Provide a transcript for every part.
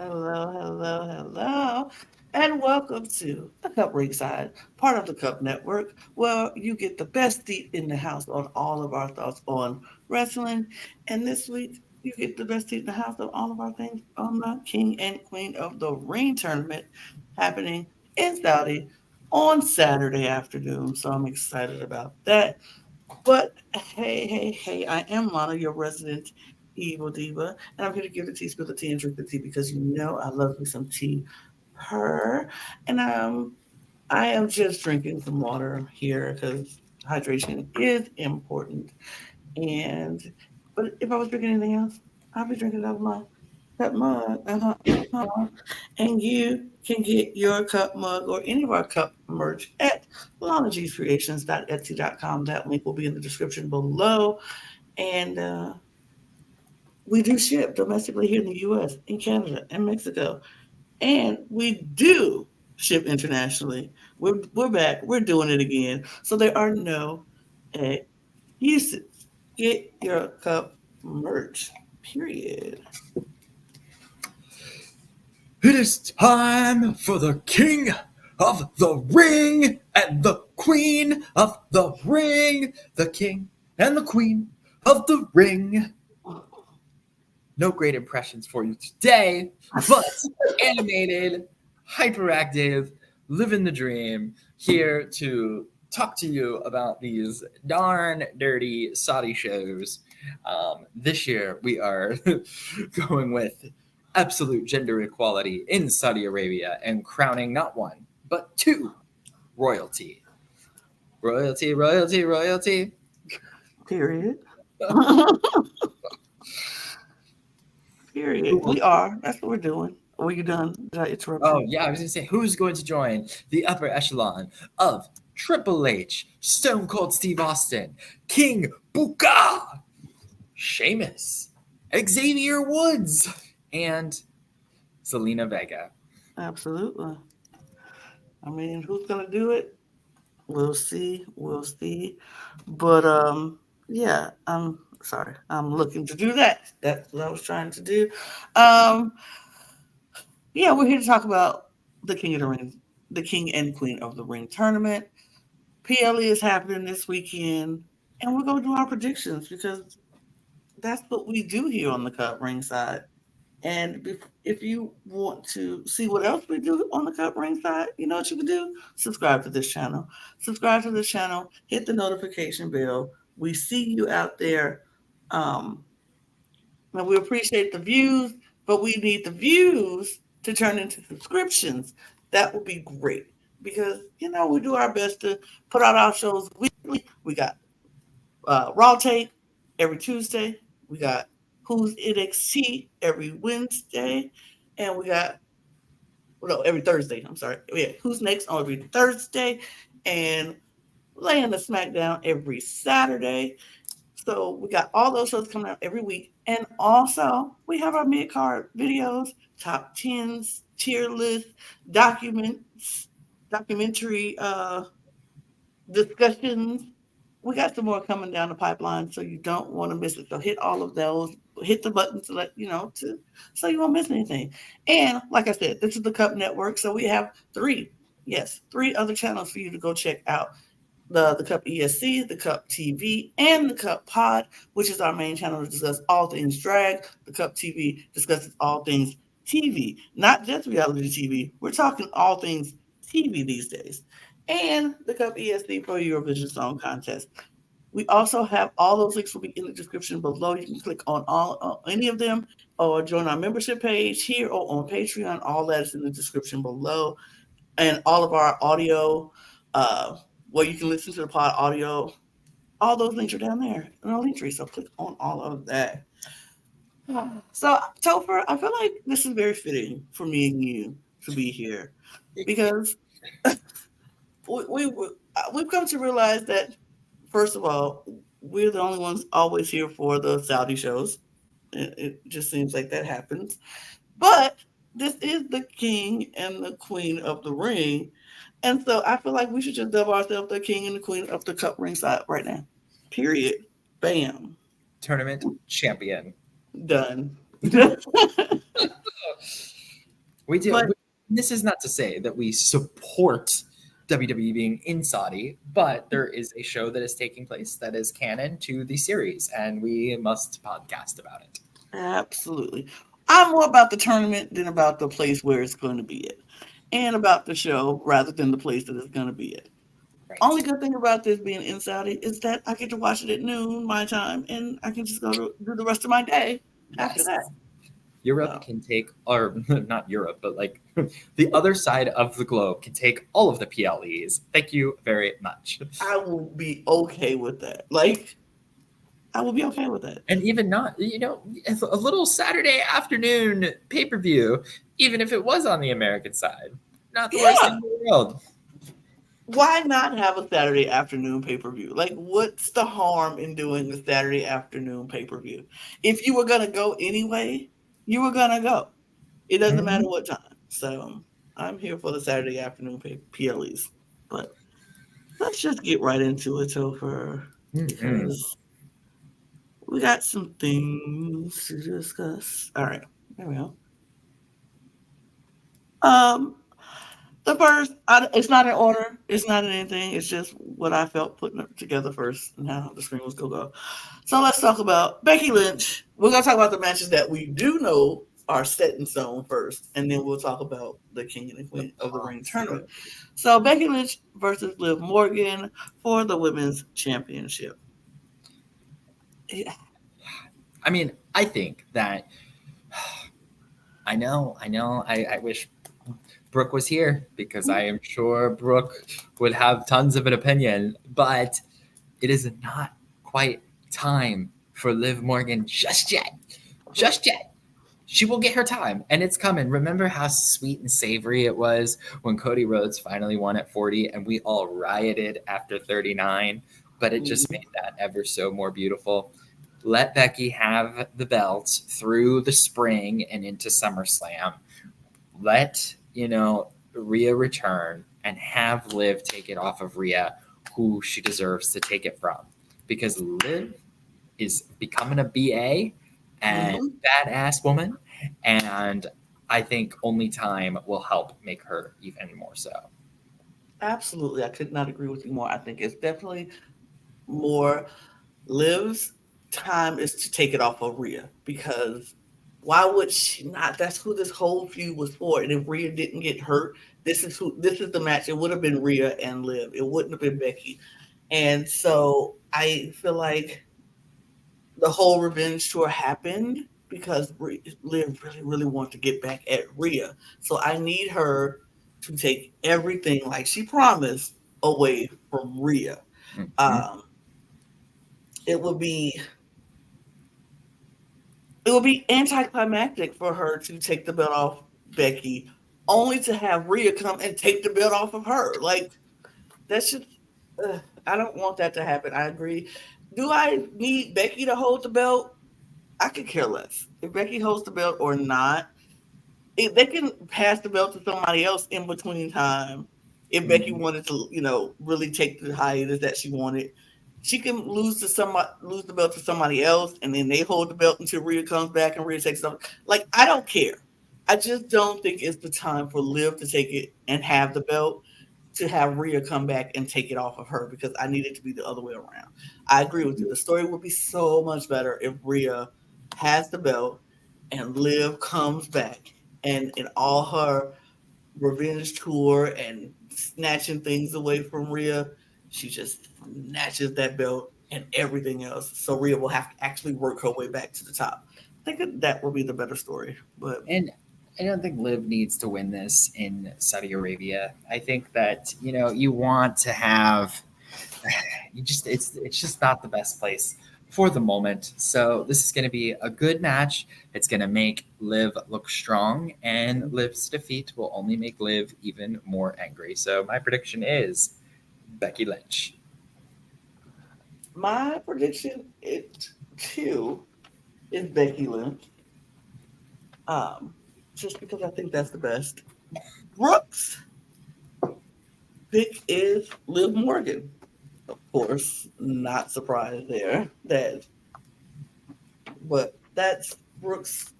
Hello, and welcome to the Cup Ringside, part of the Cup Network, where you get the best seat in the house on all of our thoughts on wrestling. And this week, you get the best seat in the house of all of our things on the King and Queen of the Ring tournament happening in Saudi on Saturday afternoon. So I'm excited about that. But hey, I am Lana, your resident evil diva, and I'm here to give the tea, spill the tea, and drink the tea because you know I love me some tea. Her and I am just drinking some water here because hydration is important. And but if I was drinking anything else, I'd be drinking out of my cup mug. And you can get your cup mug or any of our cup merch at LanaG'sCreations.etsy.com. That link will be in the description below. And we do ship domestically here in the US, in Canada, and Mexico. And we do ship internationally. We're back. We're doing it again. So there are no excuses. Get your cup merch. Period. It is time for the King of the Ring and the Queen of the Ring. The King and the Queen of the Ring. No great impressions for you today, but animated, hyperactive, living the dream, here to talk to you about these darn dirty Saudi shows. This year we are going with absolute gender equality in Saudi Arabia and crowning not one, but two royalty. Royalty, royalty, royalty. Period. Period. We are. That's what we're doing. Are you done? Did I interrupt Oh, you? yeah, I was going to say, who's going to join the upper echelon of Triple H, Stone Cold Steve Austin, King Buka, Sheamus, Xavier Woods, and Selena Vega? Absolutely. I mean, who's gonna do it? We'll see. We'll see. But yeah, I'm sorry. I'm looking to do that. That's what I was trying to do. Um, yeah, we're here to talk about the King of the Ring, the King and Queen of the Ring tournament. PLE is happening this weekend, and we're gonna do our predictions because that's what we do here on the Cup Ringside. And if you want to see what else we do on the Cup Ringside, you know what you can do? Subscribe to this channel. Subscribe to this channel. Hit the notification bell. We see you out there. Um, and we appreciate the views, but we need the views to turn into subscriptions. That would be great because, you know, we do our best to put out our shows weekly. We got Raw Take every Tuesday. We got Who's NXT every Wednesday. And we got, well, no, every Thursday. I'm sorry. Yeah, Who's Next on every Thursday. And Laying the SmackDown every Saturday. So we got all those shows coming out every week. And also, we have our mid card videos, top tens, tier list, documents, documentary discussions. We got some more coming down the pipeline, so you don't want to miss it. So hit all of those, hit the button to let you know to so you won't miss anything. And like I said, this is the Cup Network, so we have three other channels for you to go check out. The Cup ESC, the Cup TV, and the Cup Pod, which is our main channel to discuss all things drag. The Cup TV discusses all things TV, not just reality TV. We're talking all things TV these days. And the Cup ESC for Eurovision Song Contest. We also have all those links will be in the description below. You can click on any of them or join our membership page here or on Patreon. All that is in the description below. And all of our audio, where you can listen to the pod audio, all those links are down there in our link tree. So click on all of that. So, Topher, I feel like this is very fitting for me and you to be here because we've come to realize that first of all, we're the only ones always here for the Saudi shows. It just seems like that happens. But this is the king and the queen of the ring. And so I feel like we should just dub ourselves the king and the queen of the cup ringside right now. Period. Bam. Tournament champion. Done. We do. But This is not to say that we support WWE being in Saudi, but there is a show that is taking place that is canon to the series, and we must podcast about it. absolutely. I'm more about the tournament than about the place where it's going to be at, and about the show rather than the place that it's going to be at. Right. Only good thing about this being in Saudi is that I get to watch it at noon my time, and I can just go to do the rest of my day after Yes. that. Europe So can take, or not Europe, but like the other side of the globe can take all of the PLEs. Thank you very much. I will be okay with that. Like I will be okay with that. And even not, a little Saturday afternoon pay per view, even if it was on the American side, not the worst thing Yeah. in the world. Why not have a Saturday afternoon pay per view? Like, what's the harm in doing a Saturday afternoon pay per view? If you were gonna go anyway, you were gonna go. It doesn't matter Mhm. what time. So I'm here for the Saturday afternoon PLEs. But let's just get right into it, Topher, Mhm. because we got some things to discuss. All right, there we go. Um, the first, it's not in order. It's not in anything. It's just what I felt putting it together first and how the screen was going to go. So let's talk about Becky Lynch. We're going to talk about the matches that we do know are set in stone first, and then we'll talk about the King and the The Queen of the Ring tournament. possibility. So Becky Lynch versus Liv Morgan for the Women's Championship. Yeah. I mean, I think that I wish Brooke was here because I am sure Brooke would have tons of an opinion, but it is not quite time for Liv Morgan just yet. Just yet. She will get her time, and it's coming. Remember how sweet and savory it was when Cody Rhodes finally won at 40 and we all rioted after 39? But it just made that ever so more beautiful. Let Becky have the belt through the spring and into SummerSlam. Let, Rhea return and have Liv take it off of Rhea, who she deserves to take it from. Because Liv is becoming a BA and Mm-hmm. badass woman, and I think only time will help make her even more so. Absolutely. I could not agree with you more. I think it's definitely more Liv's time is to take it off of Rhea because why would she not? That's who this whole feud was for. And if Rhea didn't get hurt, this is the match. It would have been Rhea and Liv. It wouldn't have been Becky. And so I feel like the whole revenge tour happened because Liv really, really wanted to get back at Rhea. So I need her to take everything like she promised away from Rhea. Mhm. Um, it would be it would be anticlimactic for her to take the belt off Becky, only to have Rhea come and take the belt off of her. Like that's just, I don't want that to happen. I agree. Do I need Becky to hold the belt? I could care less if Becky holds the belt or not. If they can pass the belt to somebody else in between time, if Becky Mhm. wanted to, really take the hiatus that she wanted, she can lose the belt to somebody else, and then they hold the belt until Rhea comes back and Rhea takes it off. Like I don't care. I just don't think it's the time for Liv to take it and have the belt to have Rhea come back and take it off of her because I need it to be the other way around. I agree with you. The story would be so much better if Rhea has the belt and Liv comes back and in all her revenge tour and snatching things away from Rhea, she just snatches that belt and everything else. So Rhea will have to actually work her way back to the top. I think that will be the better story. But And I don't think Liv needs to win this in Saudi Arabia. I think that you want to have it's just not the best place for the moment. So this is going to be a good match. It's going to make Liv look strong, and Liv's defeat will only make Liv even more angry. So my prediction is Becky Lynch. my prediction it too is Becky Lynch. Um, just because I think that's the best. Brooks pick is Liv Morgan. Of course, not surprised there. But that's Brooks'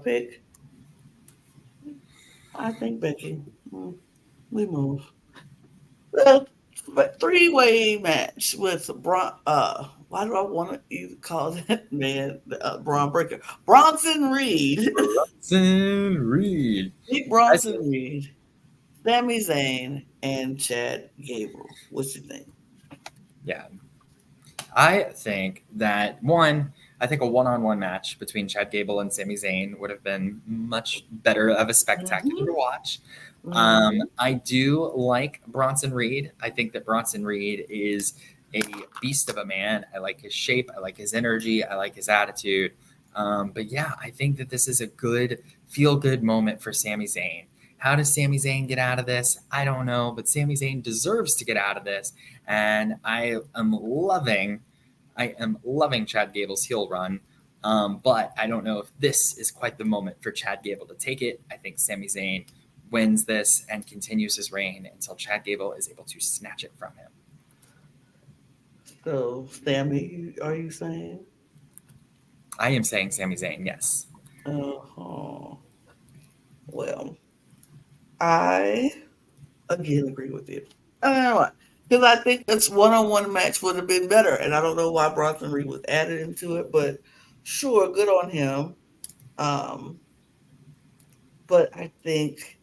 pick. I think Becky. We move. Well, but three-way match with Braun. Why do I want to even call that man Braun Breaker? Bronson Reed. Bronson Reed. Big I Bronson think, Reed, Sami Zayn, and Chad Gable. What you think? yeah, I think that one. I think a one-on-one match between Chad Gable and Sami Zayn would have been much better of a spectacular to Mm-hmm. watch. Mm-hmm. I do like Bronson Reed. I think that Bronson Reed is a beast of a man. I like his shape. I like his energy. I like his attitude. But yeah, I think that this is a good feel good moment for Sami Zayn. How does Sami Zayn get out of this? I don't know, but Sami Zayn deserves to get out of this. And I am loving Chad Gable's heel run. But I don't know if this is quite the moment for Chad Gable to take it. I think Sami Zayn wins this and continues his reign until Chad Gable is able to snatch it from him. So, Sammy, are you saying? I am saying Sami Zayn, yes. Uh, well, I again agree with you. I don't know why. Because I think this one-on-one match would have been better, and I don't know why Bronson Reed was added into it, but sure, good on him. Um, but I think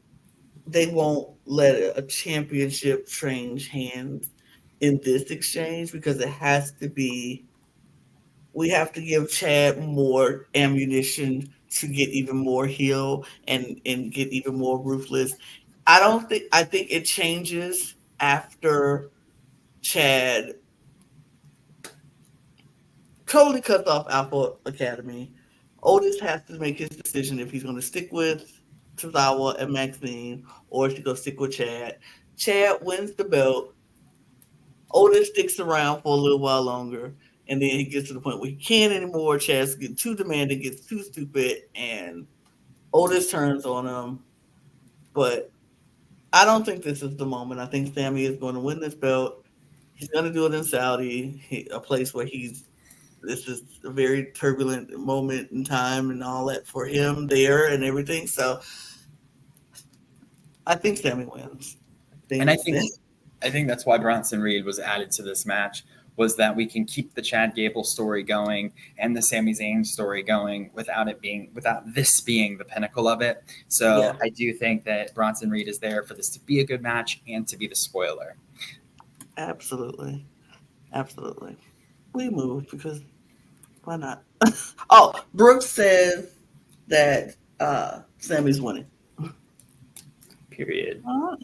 they won't let a championship change hands in this exchange because it has to be. We have to give Chad more ammunition to get even more heel and get even more ruthless. I don't think. I think it changes after Chad totally cuts off Alpha Academy. Otis has to make his decision if he's going to stick with Tozawa and Maxine or if he's going to stick with Chad. Chad wins the belt. Otis sticks around for a little while longer, and then he gets to the point where he can't anymore. Chad's getting too demanding, gets too stupid, and Otis turns on him. But I don't think this is the moment. I think Sammy is going to win this belt. He's going to do it in Saudi, a place where he's. This is a very turbulent moment in time and all that for him there and everything. So I think Sammy wins. I And I think think I think that's why Bronson Reed was added to this match was that we can keep the Chad Gable story going and the Sami Zayn story going without this being the pinnacle of it. So yeah, I do think that Bronson Reed is there for this to be a good match and to be the spoiler. absolutely, absolutely. We moved because why not? Oh, Brooks says that Sammy's winning. Period. Uh,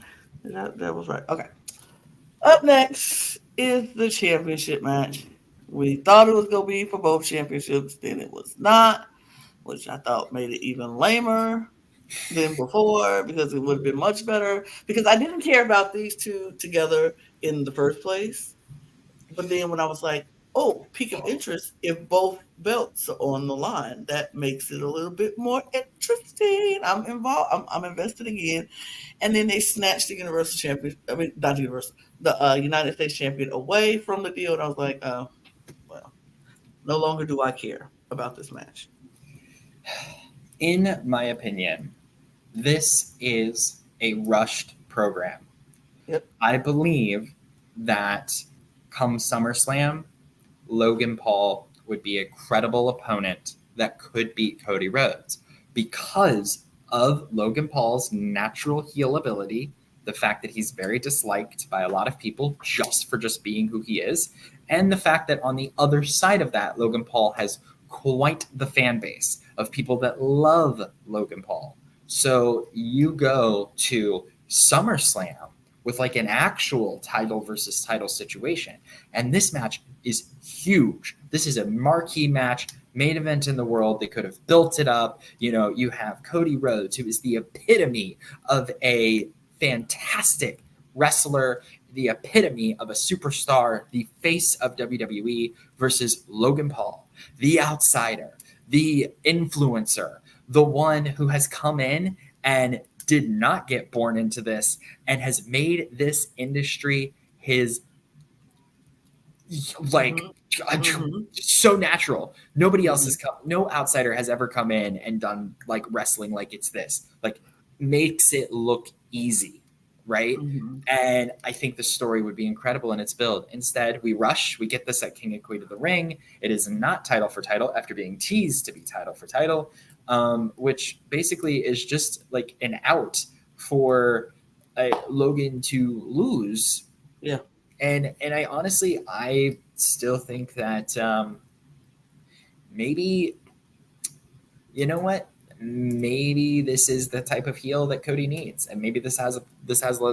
that was right. Okay. Up next is the championship match. We thought it was going to be for both championships, then it was not, which I thought made it even lamer than before because it would have been much better. Because I didn't care about these two together in the first place. But then when I was like, oh, peak of interest, if both belts are on the line, that makes it a little bit more interesting. I'm involved. I'm invested again. And then they snatched the Universal Champion. I mean, not the Universal, the United States Champion away from the deal. And I was like, oh, well, no longer do I care about this match. In my opinion, this is a rushed program. Yep. I believe that come SummerSlam, Logan Paul would be a credible opponent that could beat Cody Rhodes because of Logan Paul's natural heel ability, the fact that he's very disliked by a lot of people just being who he is, and the fact that on the other side of that, Logan Paul has quite the fan base of people that love Logan Paul. So you go to SummerSlam with like an actual title versus title situation. And this match is huge. This is a marquee match, main event in the world. They could have built it up. You know, you have Cody Rhodes, who is the epitome of a fantastic wrestler, the epitome of a superstar, the face of WWE versus Logan Paul, the outsider, the influencer, the one who has come in and did not get born into this and has made this industry his like Mm-hmm. Mm-hmm. so natural. Nobody else Mm-hmm. has come, no outsider has ever come in and done like wrestling like it's this. Like makes it look easy, right? Mm-hmm. And I think the story would be incredible in its build. Instead, we rush, we get this at King and Queen of the Ring. It is not title for title after being teased to be title for title, which basically is just like an out for Logan to lose. Yeah. And I honestly, I still think that maybe, you know what? Maybe this is the type of heel that Cody needs, and maybe this has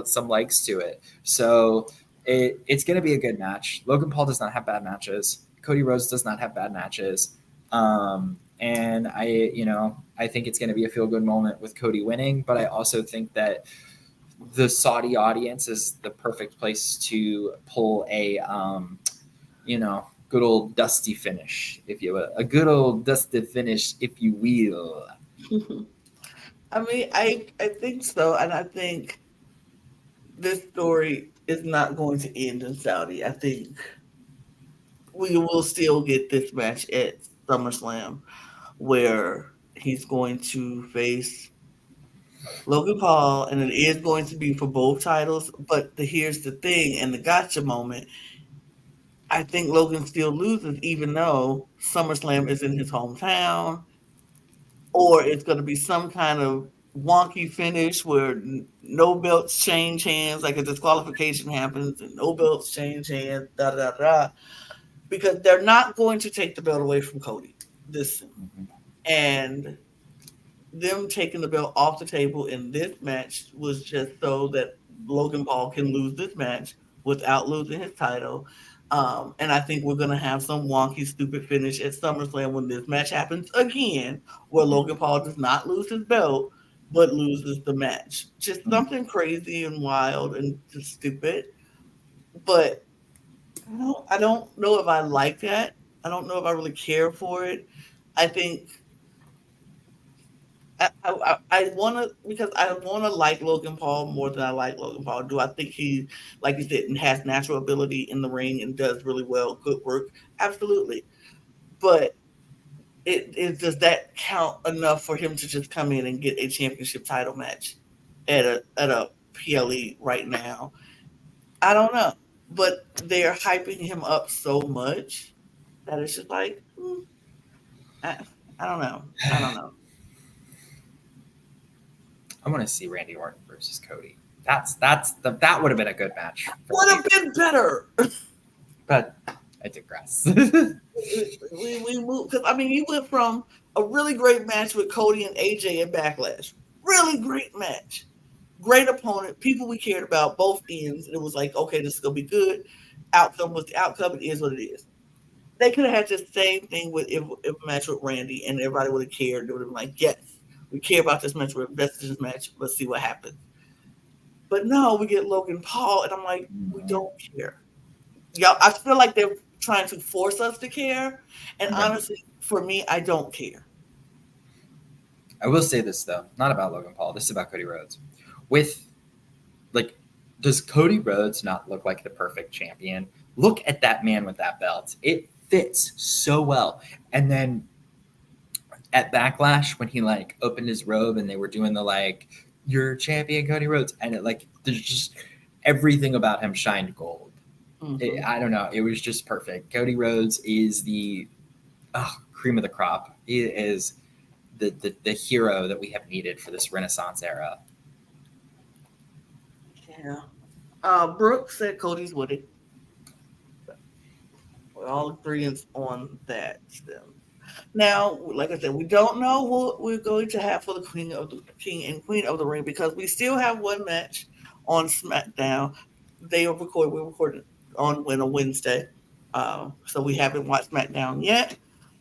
some legs to it. So it's going to be a good match. Logan Paul does not have bad matches. Cody Rhodes does not have bad matches. And I think it's going to be a feel good moment with Cody winning, but I also think that the Saudi audience is the perfect place to pull a good old dusty finish, if you will, a good old dusty finish, if you will. I mean, I think so, and I think this story is not going to end in Saudi. I think we will still get this match at SummerSlam where he's going to face Logan Paul, and it is going to be for both titles. But here's the thing, and the gotcha moment. I think Logan still loses, even though SummerSlam is in his hometown, or it's going to be some kind of wonky finish where no belts change hands, like a disqualification happens and no belts change hands, da da da, because they're not going to take the belt away from Cody this soon. And them taking the belt off the table in this match was just so that Logan Paul can lose this match without losing his title. And I think we're going to have some wonky, stupid finish at SummerSlam when this match happens again, where Logan Paul does not lose his belt, but loses the match. Just something crazy and wild and just stupid. But I don't know if I like that. I don't know if I really care for it. I think I want to, because I want to like Logan Paul more than I like Logan Paul. Do I think he, like you said, has natural ability in the ring and does really well, good work? Absolutely. But does that count enough for him to just come in and get a championship title match at a PLE right now? I don't know. But they're hyping him up so much that it's just like, I, I don't know. I don't know. I want to see Randy Orton versus Cody. That would have been a good match. Would have been better. But I digress. we moved, because I mean, you went from a really great match with Cody and AJ at Backlash, really great match, great opponent, people we cared about both ends. It was like, okay, this is gonna be good. Outcome was the outcome. It is what it is. They could have had the same thing with if a match with Randy, and everybody would have cared. They would have been like, yes, we care about this match. We're invested in this match. Let's see what happens. But no, we get Logan Paul, and I'm like, we don't care. Y'all, I feel like they're trying to force us to care. And honestly, for me, I don't care. I will say this though, not about Logan Paul. This is about Cody Rhodes. With like, does Cody Rhodes not look like the perfect champion? Look at that man with that belt. It fits so well. And then at Backlash, when he like opened his robe and they were doing the like, you're champion Cody Rhodes, and it like there's just everything about him shined gold. I don't know. It was just perfect. Cody Rhodes is the cream of the crop. He is the hero that we have needed for this Renaissance era. Yeah. Brooke said Cody's with it. We're all agreeing on that still. Now, like I said, we don't know what we're going to have for the King and Queen of the Ring, because we still have one match on SmackDown. We're recording on a Wednesday, so we haven't watched SmackDown yet.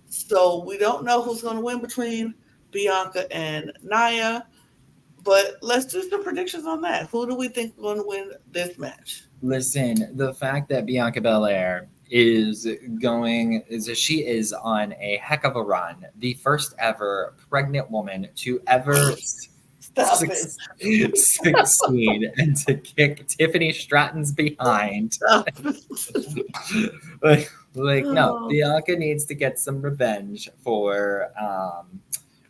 So we don't know who's going to win between Bianca and Nia. But let's do some predictions on that. Who do we think is going to win this match? Listen, the fact that Bianca Belair is she is on a heck of a run. The first ever pregnant woman to ever succeed and to kick Tiffany Stratton's behind. No, Bianca needs to get some revenge for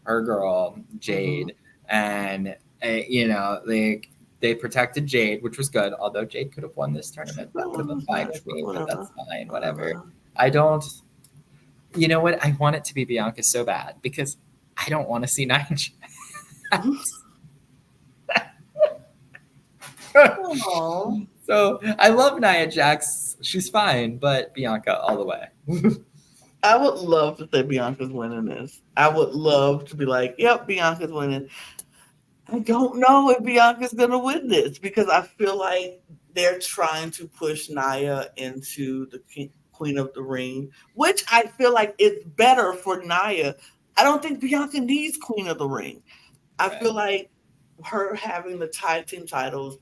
her girl Jade. And They protected Jade, which was good. Although Jade could have won this tournament, that would have been fine Match, with but me. But whatever. that's fine, whatever. I don't. You know what? I want it to be Bianca so bad because I don't want to see Nia Jax. Oh. So I love Nia Jax. She's fine, but Bianca all the way. I would love to say Bianca's winning this. I would love to be like, yep, Bianca's winning. I don't know if Bianca's going to win this because I feel like they're trying to push Nia into the Queen of the Ring, which I feel like is better for Nia. I don't think Bianca needs Queen of the Ring. I feel like her having the tag team titles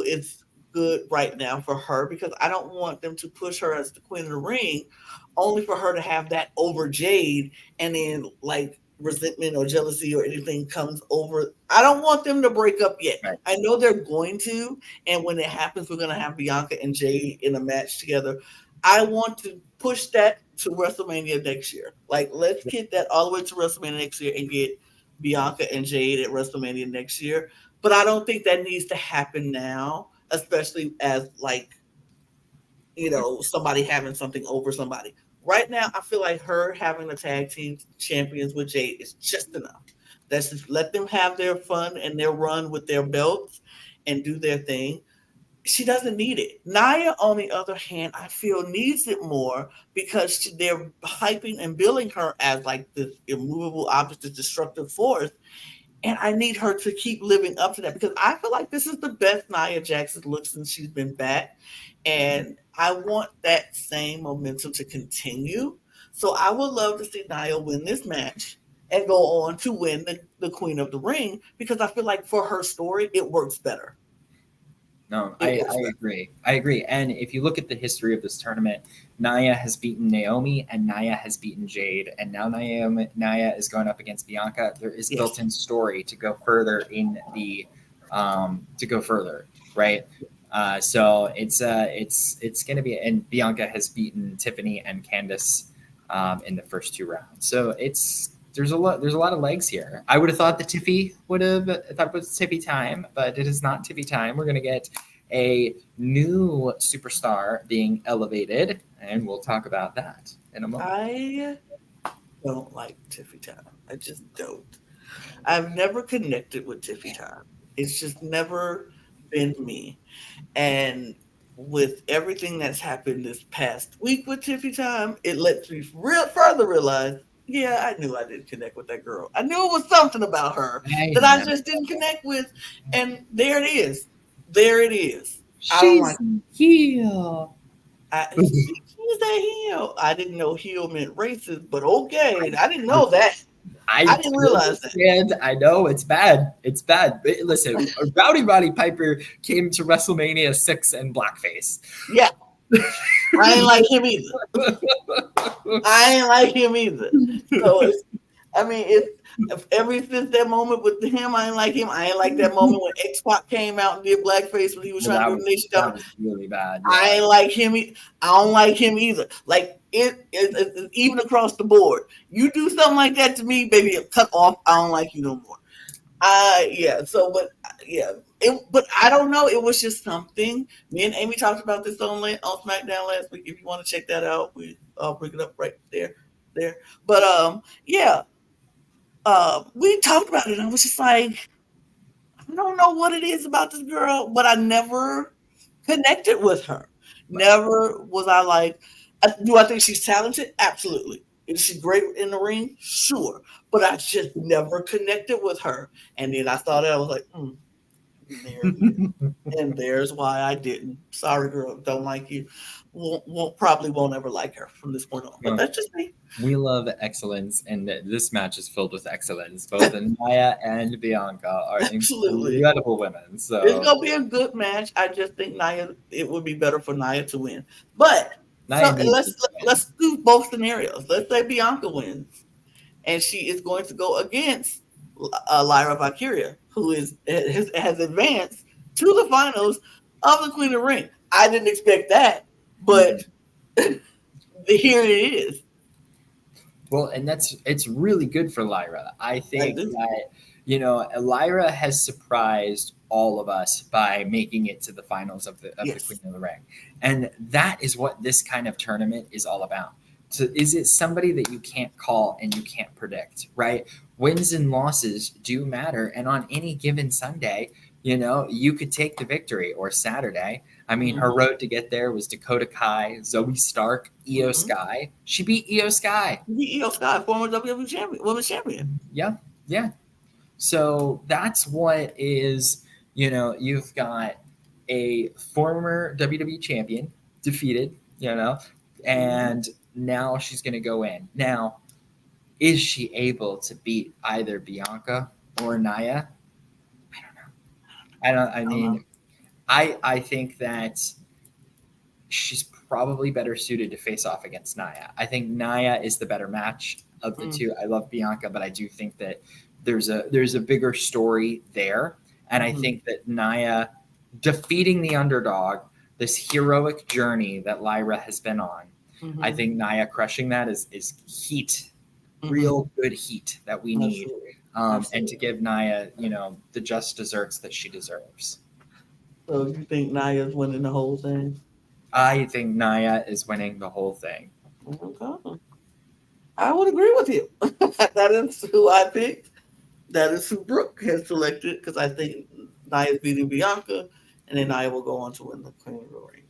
is good right now for her because I don't want them to push her as the Queen of the Ring, only for her to have that over Jade, and then like resentment or jealousy or anything comes over. I don't want them to break up yet. Right. I know they're going to, and when it happens, we're going to have Bianca and Jade in a match together. I want to push that to WrestleMania next year. Like, let's get that all the way to WrestleMania next year and get Bianca and Jade at WrestleMania next year. But I don't think that needs to happen now, especially as like, somebody having something over somebody. Right now, I feel like her having the tag team champions with Jade is just enough. Let's just let them have their fun and their run with their belts and do their thing. She doesn't need it. Nia, on the other hand, I feel needs it more because they're hyping and billing her as like this immovable object, this destructive force. And I need her to keep living up to that because I feel like this is the best Nia Jax's look since she's been back. And I want that same momentum to continue. So I would love to see Nia win this match and go on to win the Queen of the Ring because I feel like for her story, it works better. No, I agree. I agree. And if you look at the history of this tournament, Nia has beaten Naomi and Nia has beaten Jade. And now Nia is going up against Bianca. There is built-in story to go further in the right? So it's going to be, and Bianca has beaten Tiffany and Candice in the first 2 rounds. So there's a lot of legs here. I would have thought that Tiffy thought it was Tiffy time, but it is not Tiffy time. We're going to get a new superstar being elevated, and we'll talk about that in a moment. I don't like Tiffy time. I just don't. I've never connected with Tiffy time. It's just never been me. And with everything that's happened this past week with Tiffy time, it lets me further realize, yeah, I knew I didn't connect with that girl. I knew it was something about her that I just didn't connect with. And there it is. There it is. She's heel. She's a heel. I didn't know heel meant racist, but okay. I didn't know that. I didn't realize that. I know it's bad. It's bad. Listen, Rowdy Roddy Piper came to WrestleMania 6 in blackface. Yeah. I ain't like him either. I ain't like him either. So, if ever since that moment with him, I ain't like him. I ain't like that moment when X-Pac came out and did blackface when he was trying to do Nation. That was really bad. Yeah. I ain't like him. I don't like him either. Like it even across the board. You do something like that to me, baby, cut off. I don't like you no more. But I don't know. It was just something. Me and Amy talked about this on SmackDown last week. If you want to check that out, I'll bring it up right there. But we talked about it. And I was just like, I don't know what it is about this girl, but I never connected with her. Never was I like, do I think she's talented? Absolutely. Is she great in the ring? Sure. But I just never connected with her. And then I saw that, I was like, and there's why I didn't. Sorry, girl, don't like you. Probably won't ever like her from this point on. But that's just me. We love excellence, and this match is filled with excellence. Both Nia and Bianca are incredible women. So it's gonna be a good match. I just think it would be better for Nia to win. But let's do both scenarios. Let's say Bianca wins, and she is going to go against Lyra Valkyria, who has advanced to the finals of the Queen of the Ring. I didn't expect that, but here it is. Well, and it's really good for Lyra. I I think do. that Lyra has surprised all of us by making it to the finals of the Queen Yes. of the Ring, and that is what this kind of tournament is all about. So, is it somebody that you can't call and you can't predict, right? Wins and losses do matter, and on any given Sunday, you could take the victory or Saturday. I mean, her Mm-hmm. road to get there was Dakota Kai, Zoe Stark, Io Mm-hmm. Sky. She beat Io Sky. The EO Scott, former WWE champion, women's champion. Yeah, yeah. So that's what is, you've got a former WWE champion defeated, Mm-hmm. and now she's going to go in. Now, is she able to beat either Bianca or Nia? I don't know. I I don't know. mean, I think that she's probably better suited to face off against Nia. I think Nia is the better match of the Mm-hmm. two. I love Bianca, but I do think that there's a bigger story there, and I Mm-hmm. think that Nia defeating the underdog, this heroic journey that Lyra has been on, I Mm-hmm. think Nia crushing that is heat, Mm-hmm. real good heat that we need, Absolutely. and to Absolutely. give Nia, the just desserts that she deserves. So you think Naya's winning the whole thing? I think Nia is winning the whole thing. Okay. I would agree with you. That is who I picked. That is who Brooke has selected because I think Naya's beating Bianca, and then Naya will go on to win the Queen of the Ring.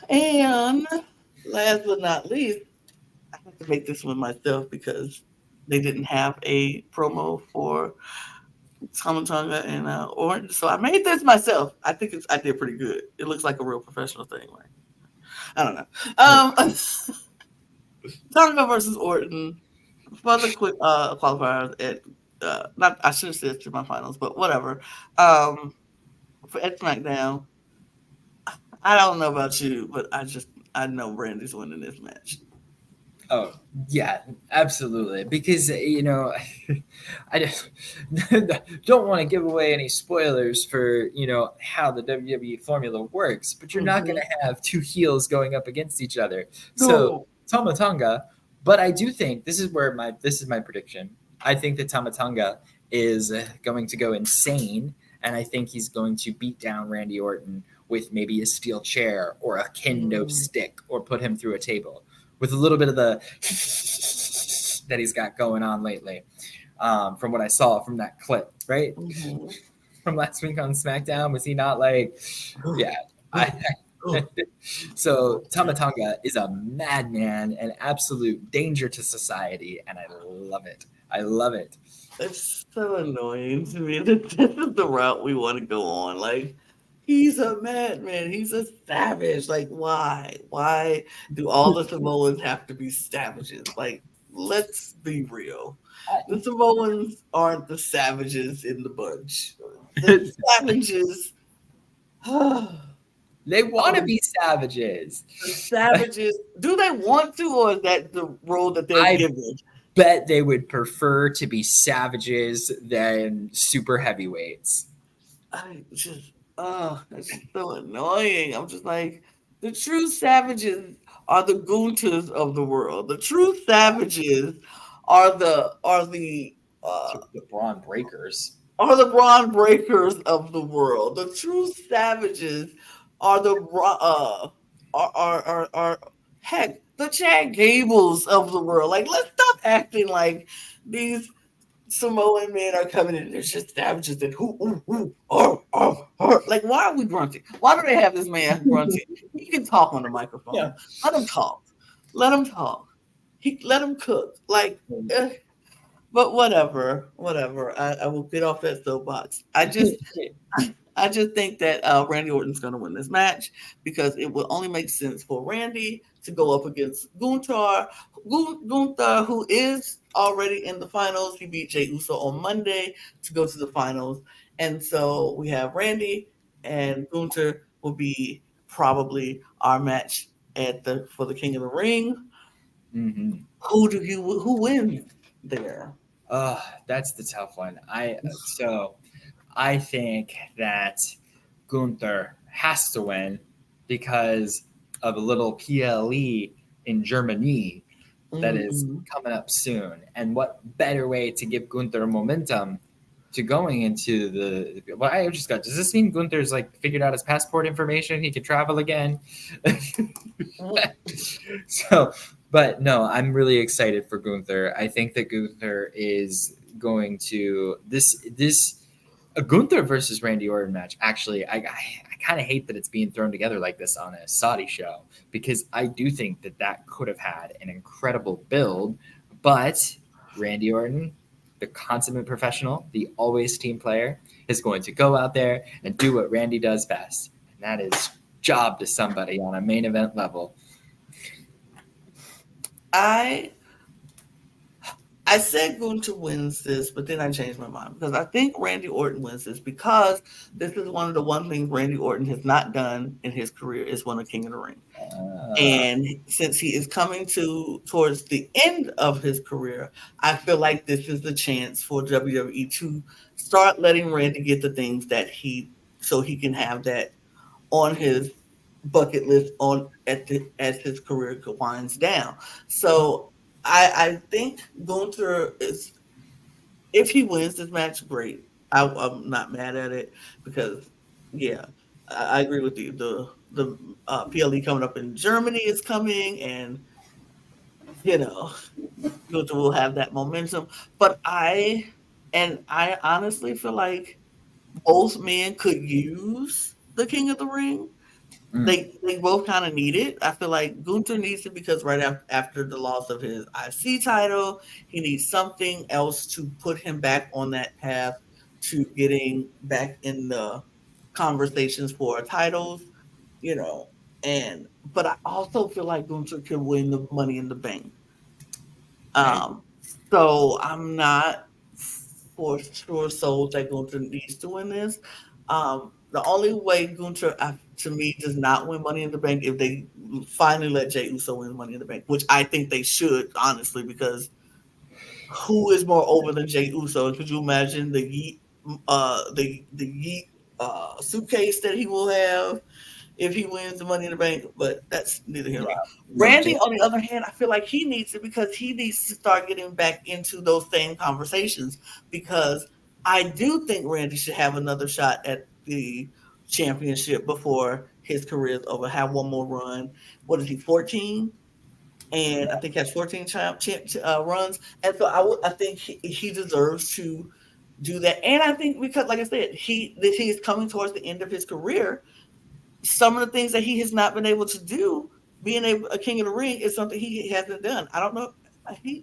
And last but not least, I have to make this one myself because they didn't have a promo for Tomatonga and Orange, so I made this myself. I did pretty good. It looks like a real professional thing, right? I don't know. Tonga versus Orton for the quick qualifiers at not I should have said semifinals, but whatever. Um, for at SmackDown, I don't know about you, but I know Brandy's winning this match. Oh, yeah, absolutely. Because I don't want to give away any spoilers for how the WWE formula works, but you're not going Mm-hmm. to have two heels going up against each other. So No. Tomatonga, but I do think this is my prediction. I think that Tomatonga is going to go insane, and I think he's going to beat down Randy Orton with maybe a steel chair or a kendo Mm-hmm. stick, or put him through a table with a little bit of the that he's got going on lately, from what I saw from that clip, right? Mm-hmm. From last week on SmackDown, was he not like, yeah, I. So Tamatonga is a madman, an absolute danger to society, and I love it. I love it. It's so annoying to me that this is the route we want to go on. Like, he's a madman. He's a savage. Like, why? Why do all the Samoans have to be savages? Like, let's be real. The Samoans aren't the savages in the bunch. The savages are They want to the, be savages. the savages. Do they want to, or is that the role that they're I given? bet they would prefer to be savages than super heavyweights. I just, it's so annoying. I'm just like, the true savages are the Gunters of the world. The true savages uh The Braun Breakers. are the Braun Breakers of the world. The true savages are are heck the Chad Gables of the world. Like, let's stop acting like these Samoan men are coming in. There's just savages and like, why are we grunting? Why do they have this man grunting? He can talk on the Yeah. microphone. Let him talk. Let him talk. Let him cook. Like, but whatever, whatever. I will get off that soapbox. I just think that Randy Orton's going to win this match because it will only make sense for Randy to go up against Gunther. Gunther, who is already in the finals, he beat Jey Uso on Monday to go to the finals, and so we have Randy and Gunther will be probably our match at the for the King of the Ring. Mm-hmm. Who wins there? That's the tough one. I think that Gunther has to win because of a little PLE in Germany that is Mhm. coming up soon. And what better way to give Gunther momentum to going into the? Well, I just got. Does this mean Gunther's like figured out his passport information? He can travel again. So, but no, I'm really excited for Gunther. I think that Gunther is going to this a Gunther versus Randy Orton match. Actually, I kind of hate that it's being thrown together like this on a Saudi show because I do think that that could have had an incredible build, but Randy Orton, the consummate professional, the always team player, is going to go out there and do what Randy does best, and that is job to somebody on a main event level. I I said Gunther wins this, but then I changed my mind because I think Randy Orton wins this because this is one of the one things Randy Orton has not done in his career is won a King of the Ring. Uh, And since he is coming towards the end of his career, I feel like this is the chance for WWE to start letting Randy get the things that so he can have that on his bucket list on as his career winds down. So I think Gunther is if he wins this match, great. I'm not mad at it because yeah, I agree with you. The PLE coming up in Germany is coming, and you know Gunther will have that momentum. But I honestly feel like both men could use the King of the Ring. mm, They both kind of need it. I feel like Gunther needs it because right after the loss of his IC title, he needs something else to put him back on that path to getting back in the conversations for titles, you know. And but I also feel like Gunther could win the Money in the Bank. I Um, so I'm not for sure sold that Gunther needs to win this. The only way Gunther, to me, does not win Money in the Bank if they finally let Jey Uso win Money in the Bank, which I think they should, honestly, because who is more over than Jey Uso? And could you imagine the yeet suitcase that he will have if he wins the Money in the Bank? But that's neither here yeah nor there. no Randy, on the other hand, I feel like he needs it because he needs to start getting back into those same conversations. Because I do think Randy should have another shot at the championship before his career is over. Have one more run. What is he, 14? And I think he has 14 runs. And so I think he deserves to do that. And I think because, like I said, he is coming towards the end of his career. Some of the things that he has not been able to do, being a King of the Ring, is something he hasn't done. I don't know.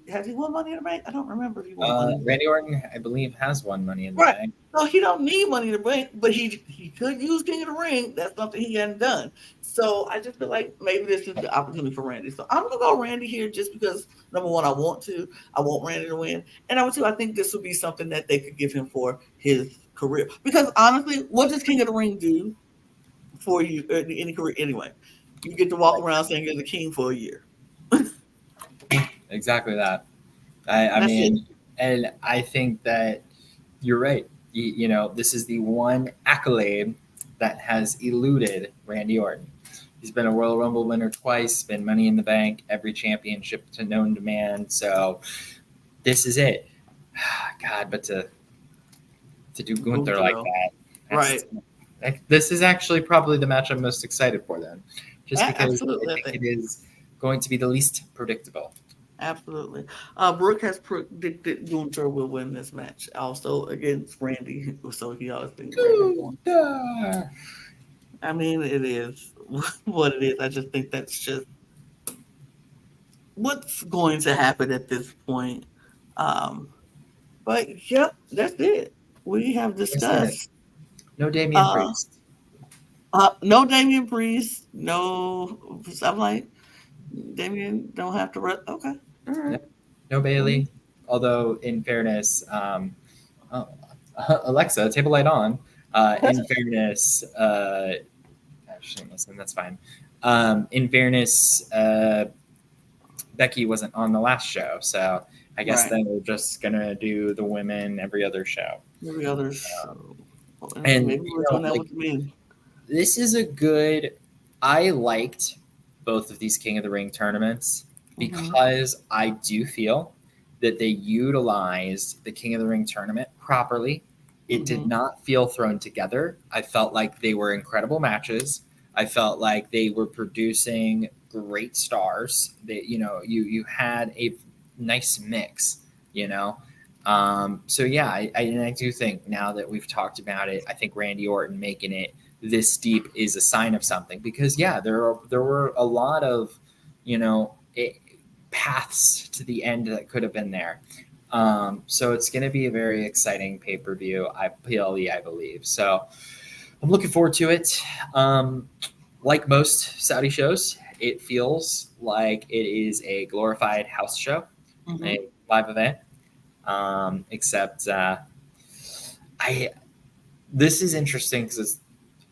Has he won Money in the Bank? I don't remember if he won Money in the Bank. Randy Orton, I believe, has won Money in the Right. Bank. So he don't need Money in the Bank, but he could use King of the Ring. That's something he hadn't done. So I just feel like maybe this is the opportunity for Randy. So I'm gonna go Randy here just because number one, I want Randy to win, and number two, I think this would be something that they could give him for his career. Because honestly, what does King of the Ring do for you in any career anyway? You get to walk around saying you're the king for a year. Exactly that. I That's it. mean, and I think that you're right. This is the one accolade that has eluded Randy Orton. He's been a Royal Rumble winner twice, been Money in the Bank, every championship to known to man. So this is it. God, but to do Gunther Gunther, like though. that, Right. this is actually probably the match I'm most excited for then, just because I Absolutely, I think think. it is going to be the least predictable. Absolutely. Brooke has predicted Gunther will win this match also against Randy. So he always thinks Randy's going. Gunther. I mean, it is what it is. I just think that's just what's going to happen at this point. Um, but yep, that's it. We have That's it. discussed No Damian uh, Priest. no Damian Priest, no. I'm like, Damian don't have to run. Okay, all No, right. no Bailey. Although, in fairness, oh, Alexa, table light on. In fairness, she didn't listen. That's fine. In fairness, Becky wasn't on the last show, so I guess Right. then we're just gonna do the women every other show. Every other show. And Maybe we're doing that like with the men. this is a good. I liked both of these King of the Ring tournaments Mm-hmm. because I do feel that they utilized the King of the Ring tournament properly. It did Mm-hmm. not feel thrown together. I felt like they were incredible matches. I felt like they were producing great stars. They, you had a nice mix, you know. So yeah, and I do think now that we've talked about it, I think Randy Orton making it this deep is a sign of something because yeah, there were a lot of, you know, paths to the end that could have been there. So it's going to be a very exciting pay per view. I believe. So I'm looking forward to it. Like most Saudi shows, it feels like it is a glorified house show, Mm-hmm. a live event. Except I this is interesting because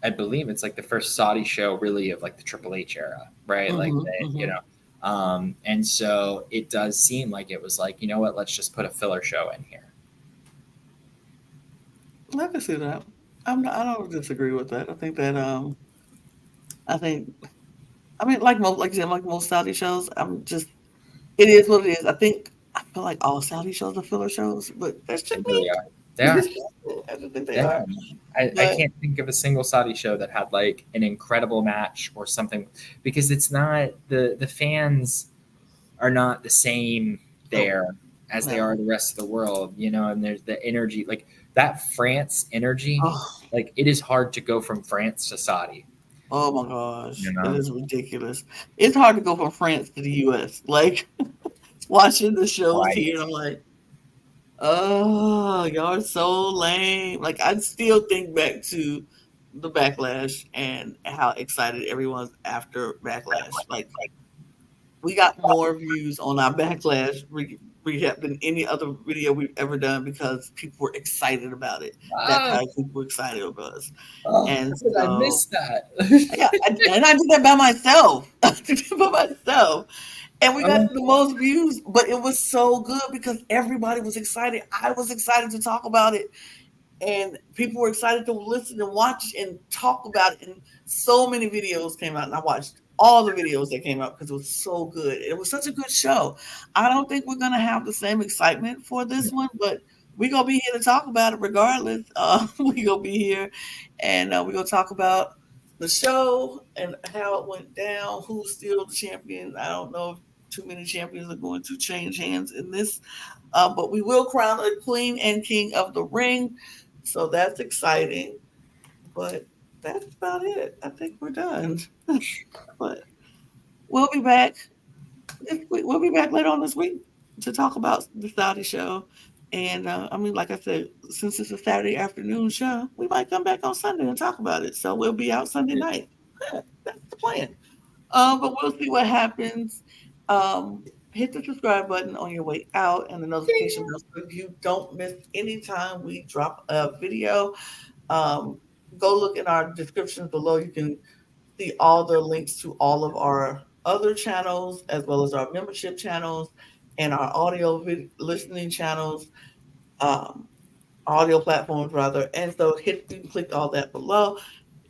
I believe it's like the first Saudi show really of like the Triple H era, right? Like Mm-hmm. they, Mm-hmm. and so it does seem like it was like, you know what, let's just put a filler show in here. I can see that. I don't disagree with that. I think I mean like you said, like most Saudi shows, it is what it is. I feel like all Saudi shows are filler shows, but that's They just really are. They me. are. I just think they They are. are. I But can't think of a single Saudi show that had like an incredible match or something because it's not the fans are not the same no, there as they are no. the rest of the world, and there's the energy like that France energy, Oh, like it is hard to go from France to Saudi, oh my you gosh, it know? is ridiculous. It's hard to go from France to the U.S. Like watching the shows Right. here, I'm like, oh, y'all are so lame. Like I still think back to the backlash and how excited everyone's after backlash. Like we got more views on our backlash recap than any other video we've ever done because people were excited about it. That's Oh, how people were excited about us. oh, And how did I so, miss that? yeah, and I did that by myself. I did that by myself. And we got Oh, the most views, but it was so good because everybody was excited. I was excited to talk about it, and people were excited to listen and watch and talk about it. And so many videos came out, and I watched all the videos that came out because it was so good. It was such a good show. I don't think we're gonna have the same excitement for this one, but we're gonna be here to talk about it regardless. We're gonna be here, and we're gonna talk about the show and how it went down. Who's still the champion? I don't know if too many champions are going to change hands in this, but we will crown a queen and king of the ring. So that's exciting. But that's about it. I think we're done. But we'll be back this week. We'll be back later on this week to talk about the Saudi show. And I mean, like I said, since it's a Saturday afternoon show, we might come back on Sunday and talk about it. So we'll be out Sunday night. Yeah, that's the plan. But we'll see what happens. Um, Hit the subscribe button on your way out and the notification bell so you don't miss any time we drop a video. Um, Go look in our descriptions below. You can see all the links to all of our other channels, as well as our membership channels and our listening channels, um, audio platforms rather. And so you can click all that below.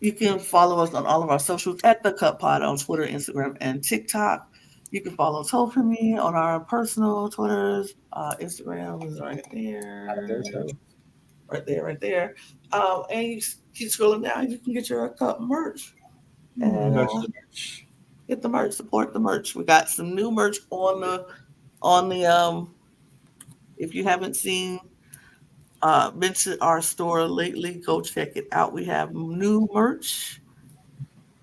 You can follow us on all of our socials at the Cup Pod on Twitter, Instagram, and TikTok. You can follow Topher and me on our personal Twitters. Instagram is right there there, too. right there, right there. And you keep scrolling down. You can get your cup merch and Much too much. get the merch. Support the merch. We got some new merch on the. If you haven't seen been to our store lately, go check it out. We have new merch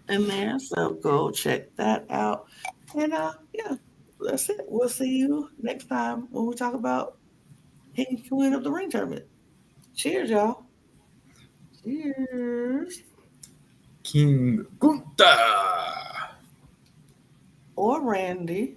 in there, so go check that out. And yeah, that's it. We'll see you next time when we talk about King Queen of the Ring tournament. Cheers, y'all. Cheers. King Gunther. Or Randy.